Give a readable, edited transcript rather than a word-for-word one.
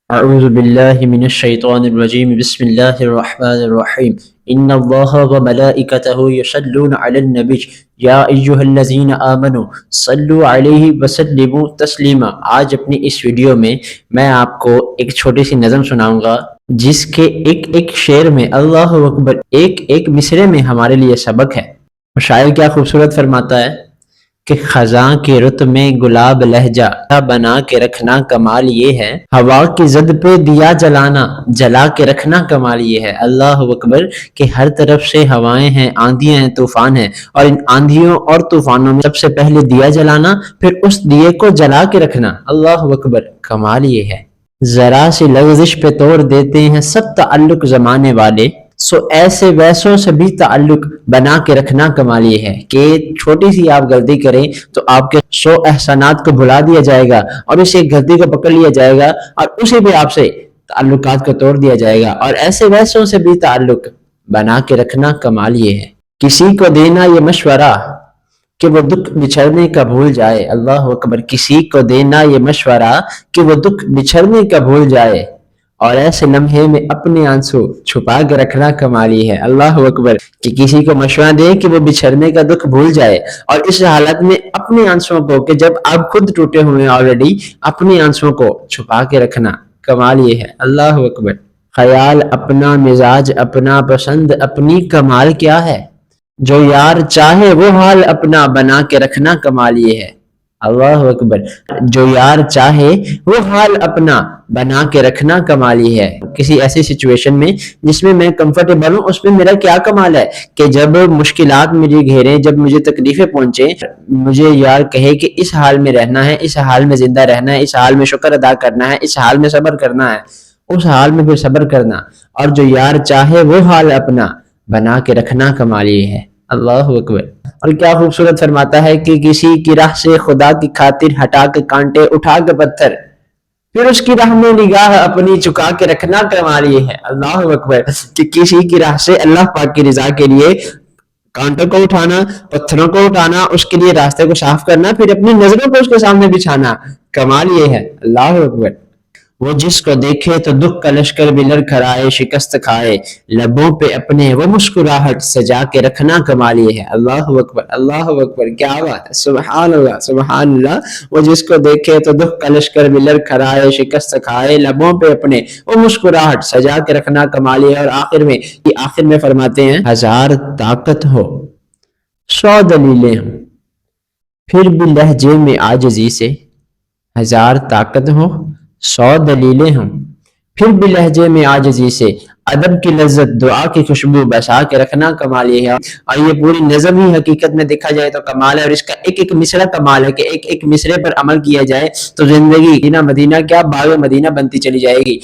أعوذ بالله من الشيطان الرجيم بسم الله الرحمن الرحيم إن الله وملائكته يصلون على النبي يا أيها الذين آمنوا صلوا عليه وسلموا تسلیما۔ آج اپنی اس ویڈیو میں آپ کو ایک چھوٹی سی نظم سناؤں گا جس کے ایک ایک شعر میں اللہ اکبر، ایک ایک مصرے میں ہمارے لیے سبق ہے۔ شاعر کیا خوبصورت فرماتا ہے کہ خزاں کے رت میں گلاب لہجہ بنا کے رکھنا کمال یہ ہے، ہوا کی زد پہ دیا جلانا جلا کے رکھنا کمال یہ ہے۔ اللہ اکبر کہ ہر طرف سے ہوائیں ہیں، آندھیاں ہیں، طوفان ہیں، اور ان آندھیوں اور طوفانوں میں سب سے پہلے دیا جلانا، پھر اس دیے کو جلا کے رکھنا، اللہ اکبر کمال یہ ہے۔ ذرا سی لغزش پہ توڑ دیتے ہیں سب تعلق زمانے والے، سو ایسے ویسوں سے بھی تعلق بنا کے رکھنا کمال یہ ہے کہ چھوٹی سی آپ غلطی کریں تو آپ کے 100 احسانات کو بھلا دیا جائے گا اور اس ایک غلطی کو پکڑ لیا جائے گا اور اسی پہ آپ سے تعلقات کو توڑ دیا جائے گا، اور ایسے ویسوں سے بھی تعلق بنا کے رکھنا کمال یہ ہے۔ کسی کو دینا یہ مشورہ کہ وہ دکھ بچھڑنے کا بھول جائے، اللہ اکبر کسی کو دینا یہ مشورہ کہ وہ دکھ بچھڑنے کا بھول جائے، اور ایسے لمحے میں اپنے آنسو چھپا کے رکھنا کمالی ہے، اللہ اکبر کہ کسی کو مشورہ دے کہ وہ بچھڑنے کا دکھ بھول جائے، اور اس حالت میں اپنے آنسوں کو کہ جب آپ خود ٹوٹے ہوئے ہیں آلریڈی، اپنے آنسوں کو چھپا کے رکھنا کمال یہ ہے، اللہ اکبر۔ خیال اپنا، مزاج اپنا، پسند اپنی، کمال کیا ہے؟ جو یار چاہے وہ حال اپنا بنا کے رکھنا کمال یہ ہے، اللہ اکبر۔ جو یار چاہے وہ حال اپنا بنا کے رکھنا کمال ہی ہے۔ کسی ایسی سچویشن میں جس میں میں کمفرٹیبل ہوں، اس میں میرا کیا کمال ہے کہ جب مشکلات مجھے گھیریں، جب مجھے تکلیفیں پہنچیں، مجھے یار کہے کہ اس حال میں رہنا ہے، اس حال میں زندہ رہنا ہے، اس حال میں شکر ادا کرنا ہے، اس حال میں صبر کرنا ہے، اس حال میں پھر صبر کرنا، اور جو یار چاہے وہ حال اپنا بنا کے رکھنا کمال ہی ہے، اللہ اکبر۔ اور کیا خوبصورت فرماتا ہے کہ کسی کی راہ سے خدا کی خاطر ہٹا کے کانٹے، اٹھا کے پتھر، پھر اس کی راہ میں نگاہ اپنی چکا کے رکھنا کمال یہ ہے، اللہ اکبر کہ کسی کی راہ سے اللہ پاک کی رضا کے لیے کانٹوں کو اٹھانا، پتھروں کو اٹھانا، اس کے لیے راستے کو صاف کرنا، پھر اپنی نظروں کو اس کے سامنے بچھانا، کمال یہ ہے، اللہ اکبر۔ وہ جس کو دیکھے تو دکھ کا لشکر بھی لڑکھڑائے، شکست کھائے، لبوں پہ اپنے وہ مسکراہٹ سجا کے رکھنا کمال یہ ہے، اللہ اکبر، اللہ اکبر، کیا بات ہے، سبحان اللہ، سبحان اللہ۔ وہ جس کو دیکھے تو دکھ کا لشکر بھی لڑکھڑائے، شکست کھائے، لبوں پہ اپنے وہ مسکراہٹ سجا کے رکھنا کمال یہ ہے۔ اور آخر میں فرماتے ہیں، ہزار طاقت ہو 100 دلیلیں ہوں پھر بھی لہجے میں عاجزی سے، ہزار طاقت ہو 100 دلیلیں ہوں پھر بھی لہجے میں عاجزی سے، ادب کی لذت دعا کی خوشبو بسا کے رکھنا کمال یہ ہے۔ اور یہ پوری نظم ہی حقیقت میں دیکھا جائے تو کمال ہے، اور اس کا ایک ایک مصرع کمال ہے کہ ایک ایک مصرے پر عمل کیا جائے تو زندگی مدینہ کیا باغ مدینہ بنتی چلی جائے گی۔